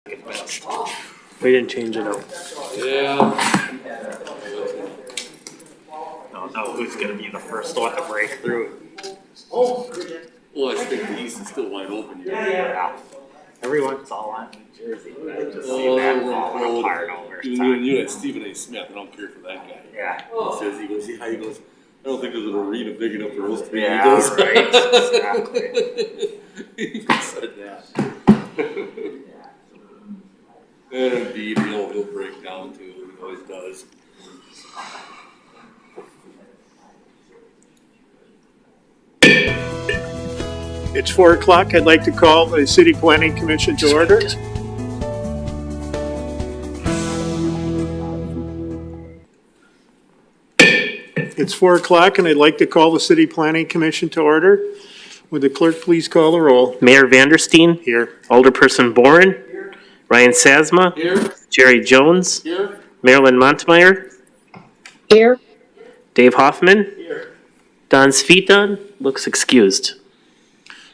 We didn't change it out. Yeah. Don't know who's gonna be the first one to break through. Well, I think the East is still wide open here. Yeah. Everyone's all on New Jersey, but I just see Oh, that falling apart over time. you had Stephen A. Smith. I don't care for that guy. Yeah. He goes, yeah, he goes, I don't think there's an arena big enough for us to be. Yeah, He goes, right, exactly. He said that. And indeed, he'll break down too. He always does. It's 4 o'clock. I'd like to call the City Planning Commission to order. It's 4 o'clock and I'd like to call the City Planning Commission to order. Would the clerk please call the roll? Mayor Vanderstein, Here. Alderperson Boren, Ryan Sazma, Here, Jerry Jones, here, Marilyn Montmeyer, Here. Dave Hoffman, here. Don Sviton, looks excused.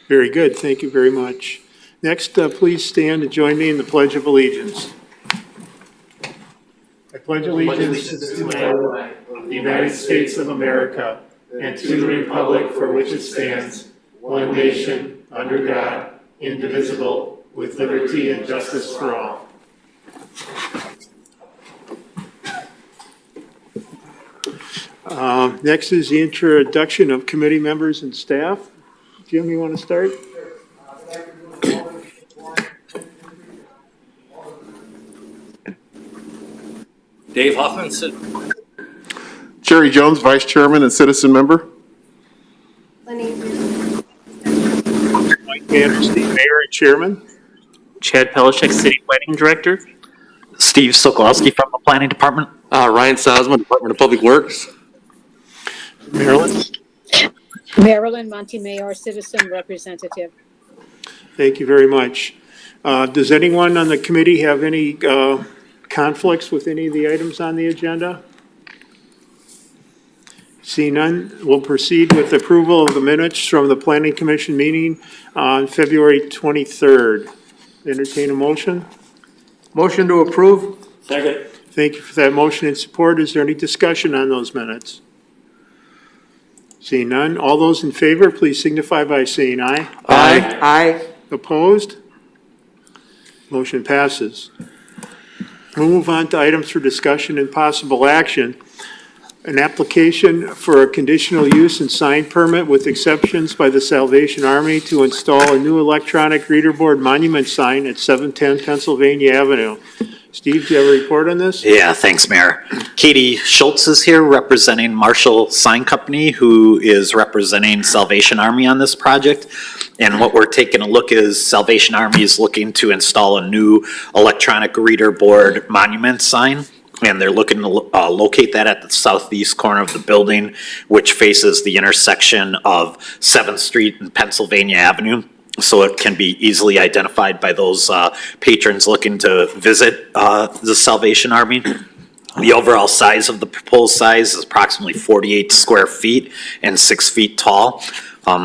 Very good. Thank you very much. Next, please stand and join me in the Pledge of Allegiance. I pledge allegiance to the flag of the United States of America and to the republic for which it stands, one nation, under God, indivisible, with liberty and justice for all. Next is the introduction of committee members and staff. Jim, you want to start? Dave Hoffman, Jerry Jones, Vice Chairman and Citizen Member. Mike Vanderstein, Mayor and Chairman. Chad Pelishek, City Planning Director. Steve Sokolowski from the Planning Department. Ryan Sazma, Department of Public Works. Marilyn. Marilyn Montemayor, Citizen Representative. Thank you very much. Does anyone on the committee have any conflicts with any of the items on the agenda? See none, we'll proceed with approval of the minutes from the Planning Commission meeting on February 23rd. Entertain a motion? Motion to approve. Second. Thank you for that motion and support. Is there any discussion on those minutes? Seeing none, all those in favor, please signify by saying aye. Aye. Opposed? Motion passes. We'll move on to items for discussion and possible action. An application for a conditional use and sign permit with exceptions by the Salvation Army to install a new electronic reader board monument sign at 710 Pennsylvania Avenue. Steve, do you have a report on this? Yeah, thanks, Mayor. Katie Schultz is here representing Marshall Sign Company, who is representing Salvation Army on this project. And what we're taking a look is Salvation Army is looking to install a new electronic reader board monument sign. And they're looking to locate that at the southeast corner of the building, which faces the intersection of 7th Street and Pennsylvania Avenue. So it can be easily identified by those patrons looking to visit the Salvation Army. The overall size of the proposed size is approximately 48 square feet and 6 feet tall.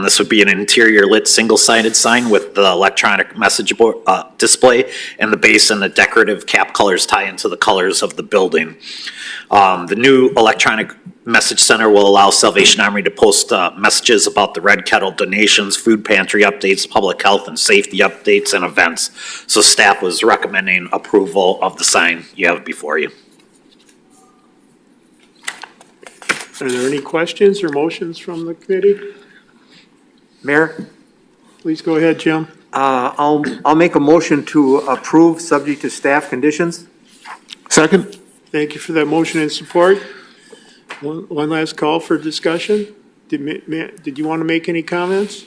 This would be an interior lit single-sided sign with the electronic message board display, and the base and the decorative cap colors tie into the colors of the building. The new electronic message center will allow Salvation Army to post messages about the Red Kettle donations, food pantry updates, public health and safety updates, and events. So staff was recommending approval of the sign you have before you. Are there any questions or motions from the committee? Mayor, Please go ahead, Jim. I'll make a motion to approve, subject to staff conditions. Second. Thank you for that motion and support. One last call for discussion. Did you want to make any comments?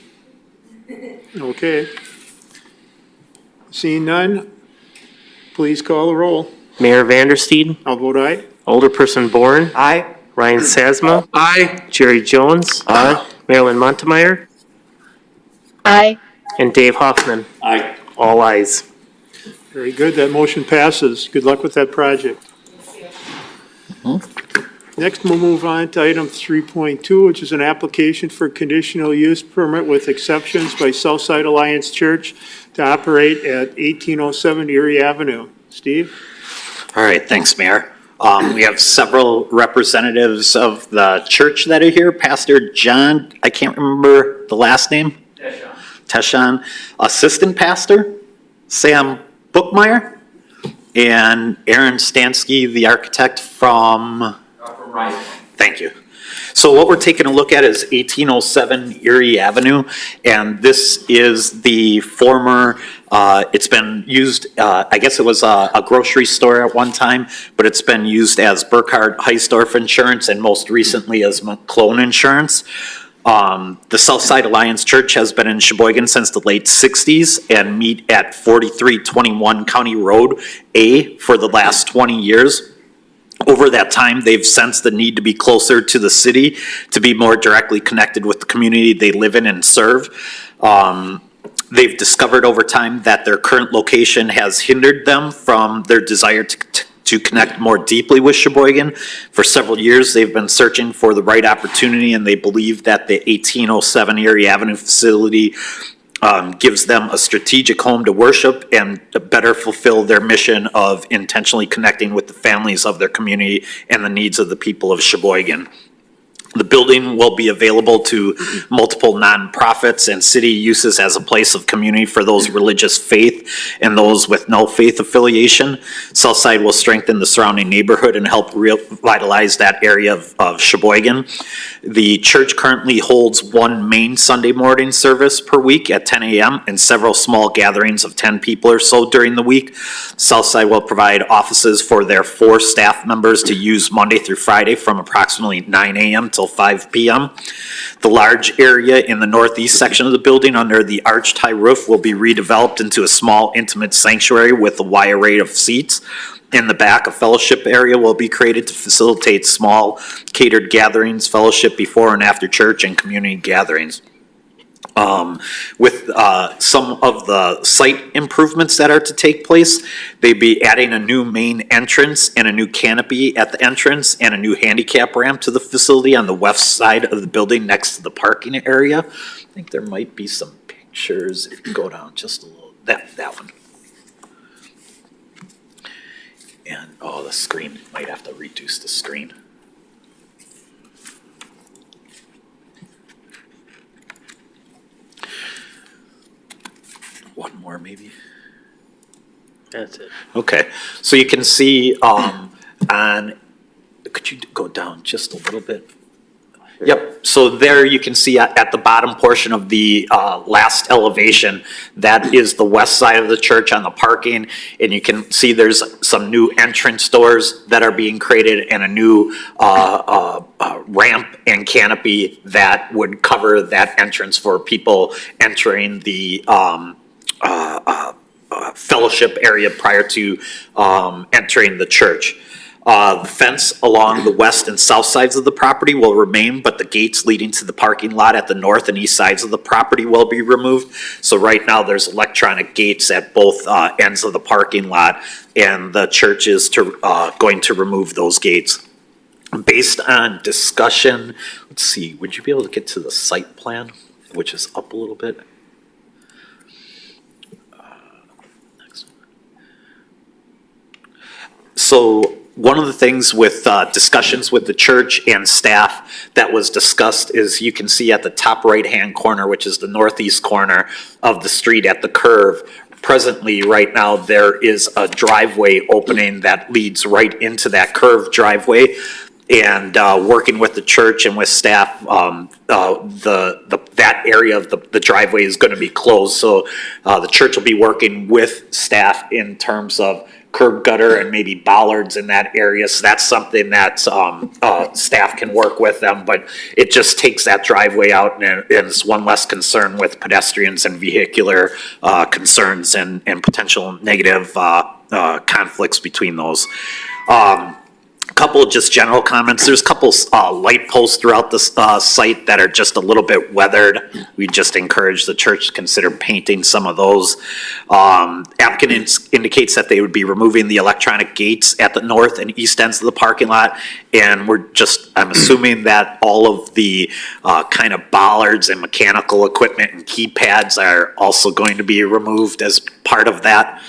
Okay. Seeing none, please call the roll. Mayor Vanderstein, I'll vote aye. Alderperson Boren, Aye. Ryan Sazma, Aye. Jerry Jones, Aye. Marilyn Montmeyer, Aye. and Dave Hoffman. Aye. All ayes. Very good, that motion passes. Good luck with that project. Next, we'll move on to item 3.2, which is an application for conditional use permit with exceptions by Southside Alliance Church to operate at 1807 Erie Avenue. Steve? All right, thanks, Mayor. We have several representatives of the church that are here. Pastor John, I can't remember the last name. Teshan. Assistant Pastor, Sam Bookmeyer, and Aaron Stansky, the architect from Thank you. So what we're taking a look at is 1807 Erie Avenue, and this is the former, it's been used, I guess it was a grocery store at one time, but it's been used as Burkhardt Heisdorf Insurance and most recently as McClone Insurance. The Southside Alliance Church has been in Sheboygan since the late 60s and meet at 4321 County Road A for the last 20 years. Over that time, they've sensed the need to be closer to the city, to be more directly connected with the community they live in and serve. They've discovered over time that their current location has hindered them from their desire to connect more deeply with Sheboygan. For several years, they've been searching for the right opportunity, and they believe that the 1807 Erie Avenue facility gives them a strategic home to worship and to better fulfill their mission of intentionally connecting with the families of their community and the needs of the people of Sheboygan. The building will be available to multiple nonprofits and city uses as a place of community for those religious faith and those with no faith affiliation. Southside will strengthen the surrounding neighborhood and help revitalize that area of Sheboygan. The church currently holds one main Sunday morning service per week at 10 a.m. and several small gatherings of 10 people or so during the week. Southside will provide offices for their 4 staff members to use Monday through Friday from approximately 9 a.m. till 5 p.m. The large area in the northeast section of the building under the arched high roof will be redeveloped into a small intimate sanctuary with a wide array of seats. In the back, a fellowship area will be created to facilitate small catered gatherings, fellowship before and after church, and community gatherings. With some of the site improvements that are to take place, they'd be adding a new main entrance and a new canopy at the entrance and a new handicap ramp to the facility on the west side of the building next to the parking area. I think there might be some pictures if you go down just a little, that one. And, the screen, might have to reduce the screen. One more maybe. That's it. Okay, so you can see could you go down just a little bit? Yep, so there you can see at the bottom portion of the last elevation, that is the west side of the church on the parking, and you can see there's some new entrance doors that are being created and a new ramp and canopy that would cover that entrance for people entering the fellowship area prior to entering the church. The fence along the west and south sides of the property will remain, but the gates leading to the parking lot at the north and east sides of the property will be removed. So right now, there's electronic gates at both ends of the parking lot, and the church is going to remove those gates. Based on discussion, let's see, would you be able to get to the site plan, which is up a little bit? So one of the things with discussions with the church and staff that was discussed is you can see at the top right-hand corner, which is the northeast corner of the street at the curve. Presently, right now, there is a driveway opening that leads right into that curved driveway. And working with the church and with staff, that area of the driveway is going to be closed. So the church will be working with staff in terms of curb gutter and maybe bollards in that area. So that's something that staff can work with them, but it just takes that driveway out, and it's one less concern with pedestrians and vehicular concerns and potential negative conflicts between those. Couple of just general comments. There's a couple light posts throughout the site that are just a little bit weathered. We just encourage the church to consider painting some of those. Applicant indicates that they would be removing the electronic gates at the north and east ends of the parking lot. And I'm assuming that all of the kind of bollards and mechanical equipment and keypads are also going to be removed as part of that.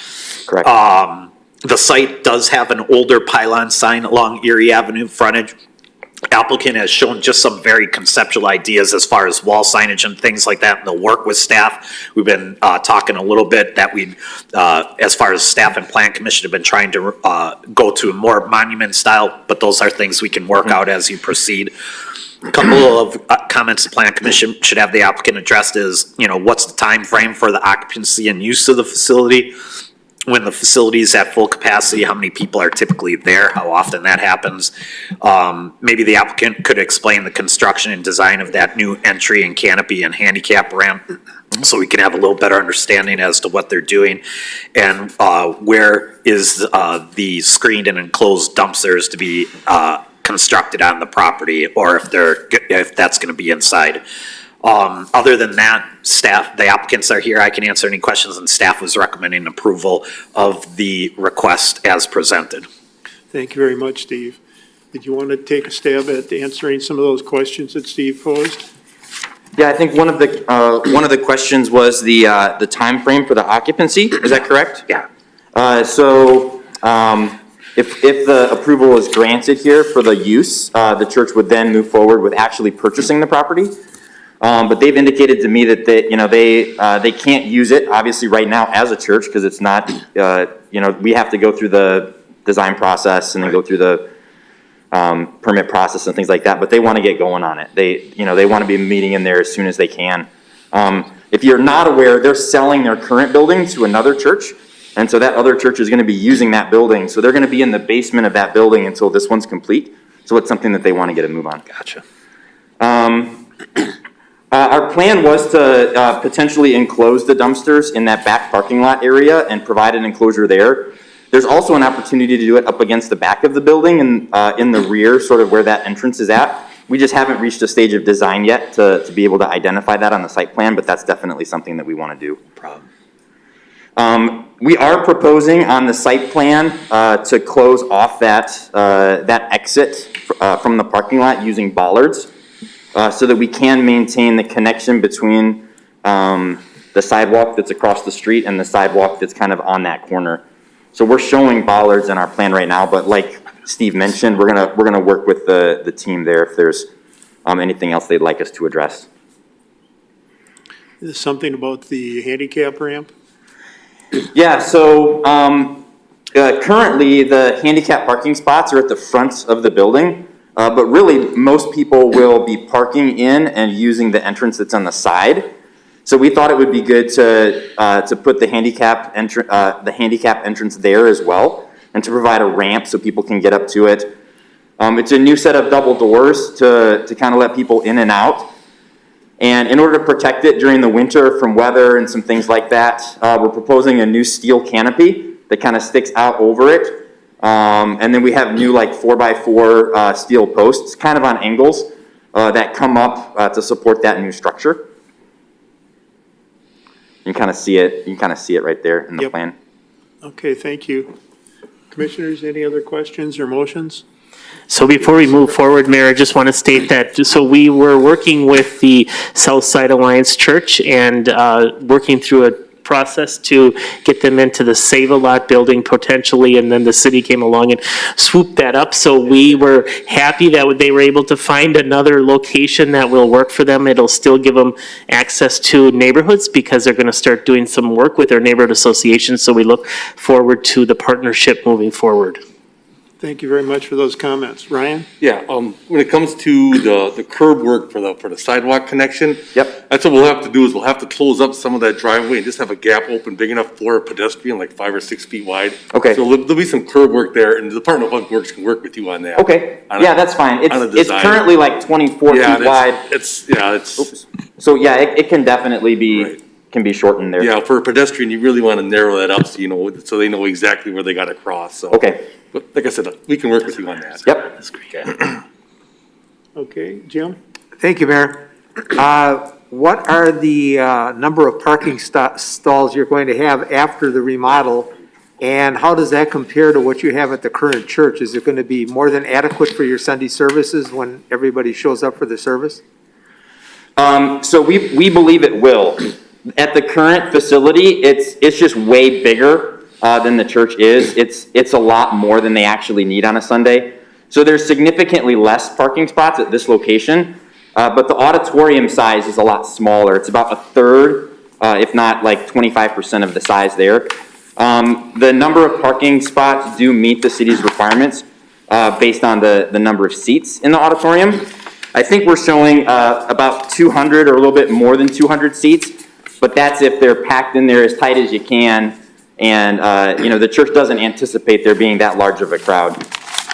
Correct. The site does have an older pylon sign along Erie Avenue frontage. Applicant has shown just some very conceptual ideas as far as wall signage and things like that, and they'll work with staff. We've been talking a little bit that as far as staff and plan commission have been trying to go to a more monument style, but those are things we can work out as you proceed. A couple of comments the plan commission should have the applicant addressed is, what's the time frame for the occupancy and use of the facility? When the facility is at full capacity, how many people are typically there, how often that happens. Maybe the applicant could explain the construction and design of that new entry and canopy and handicap ramp so we can have a little better understanding as to what they're doing. And where is the screened and enclosed dumpsters to be constructed on the property, or if that's gonna be inside. Other than that, the applicants are here. I can answer any questions, and staff was recommending approval of the request as presented. Thank you very much, Steve. Did you want to take a stab at answering some of those questions that Steve posed? Yeah, I think one of the questions was the time frame for the occupancy. Is that correct? Yeah. If the approval is granted here for the use, the church would then move forward with actually purchasing the property. But they've indicated to me that they can't use it obviously right now as a church because it's not, we have to go through the design process and then go through the permit process and things like that. But they want to get going on it. They want to be meeting in there as soon as they can. If you're not aware, they're selling their current building to another church. And so that other church is going to be using that building. So they're going to be in the basement of that building until this one's complete. So it's something that they want to get a move on. Gotcha. Our plan was to potentially enclose the dumpsters in that back parking lot area and provide an enclosure there. There's also an opportunity to do it up against the back of the building and in the rear, sort of where that entrance is at. We just haven't reached a stage of design yet to be able to identify that on the site plan, but that's definitely something that we want to do. We are proposing on the site plan to close off that exit from the parking lot using bollards. So that we can maintain the connection between the sidewalk that's across the street and the sidewalk that's kind of on that corner. So we're showing bollards in our plan right now, but like Steve mentioned, we're gonna work with the team there if there's anything else they'd like us to address. Is there something about the handicap ramp? Yeah, so currently the handicap parking spots are at the front of the building. But really, most people will be parking in and using the entrance that's on the side. So we thought it would be good to put the handicap entrance there as well, and to provide a ramp so people can get up to it. It's a new set of double doors to kind of let people in and out. And in order to protect it during the winter from weather and some things like that, we're proposing a new steel canopy that kind of sticks out over it. And then we have new 4x4 steel posts kind of on angles that come up to support that new structure. You can kind of see it right there in the plan. Okay, thank you. Commissioners, any other questions or motions? So before we move forward, Mayor, I just want to state that, so we were working with the Southside Alliance Church and working through a process to get them into the Save-A-Lot building potentially, and then the city came along and swooped that up. So we were happy that they were able to find another location that will work for them. It'll still give them access to neighborhoods because they're going to start doing some work with their neighborhood associations. So we look forward to the partnership moving forward. Thank you very much for those comments. Ryan? Yeah, when it comes to the curb work for the sidewalk connection. Yep. That's what we'll have to do, is we'll have to close up some of that driveway and just have a gap open big enough for a pedestrian, like 5 or 6 feet wide. Okay. So there'll be some curb work there, and the Department of Public Works can work with you on that. Okay, yeah, that's fine. on a It's design. currently 24 Yeah, feet wide. it's So yeah, it can definitely be Right. can be shortened there. Yeah, for a pedestrian, you really want to narrow that up so you know, so they know exactly where they got to cross, so. Okay, But like I said, we can work with you on that. yep. Okay, Jim? Thank you, Mayor. What are the number of parking stalls you're going to have after the remodel? And how does that compare to what you have at the current church? Is it going to be more than adequate for your Sunday services when everybody shows up for the service? So we believe it will. At the current facility, it's just way bigger than the church is. It's a lot more than they actually need on a Sunday. So there's significantly less parking spots at this location, but the auditorium size is a lot smaller. It's about a third, if not like 25% of the size there. The number of parking spots do meet the city's requirements based on the number of seats in the auditorium. I think we're showing about 200 or a little bit more than 200 seats, but that's if they're packed in there as tight as you can. And, the church doesn't anticipate there being that large of a crowd.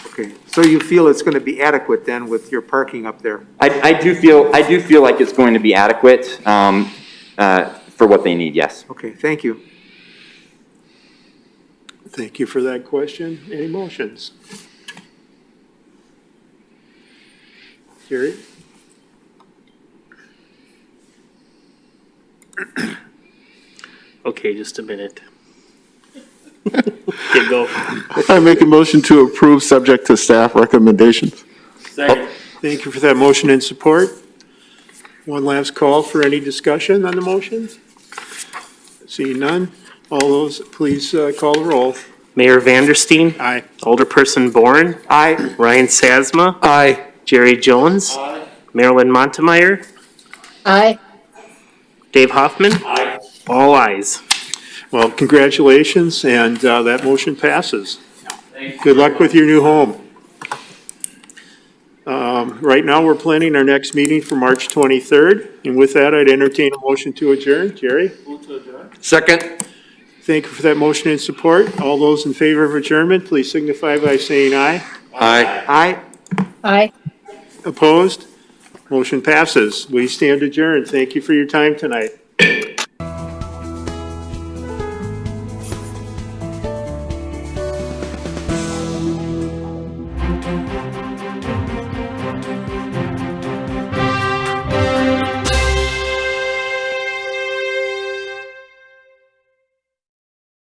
Okay, so you feel it's going to be adequate then with your parking up there? I do feel like it's going to be adequate for what they need, yes. Okay, thank you. Thank you for that question. Any motions? Jerry? Okay, just a minute. Okay, go. I make a motion to approve subject to staff recommendations. Thank you for that motion and support. One last call for any discussion on the motion. Seeing none, all those, please call the roll. Mayor Vanderstein, Aye. Alderperson Bourne, Aye. Ryan Sasma, Aye. Jerry Jones, Marilyn Montemeyer, Aye. Dave Hoffman. All ayes. Well, congratulations, and that motion passes. Good luck with your new home. Right now, we're planning our next meeting for March 23rd, and with that, I'd entertain a motion to adjourn. Jerry? Second. Thank you for that motion and support. All those in favor of adjournment, please signify by saying aye. Aye. Aye. Aye. Opposed? Motion passes. We stand adjourned. Thank you for your time tonight.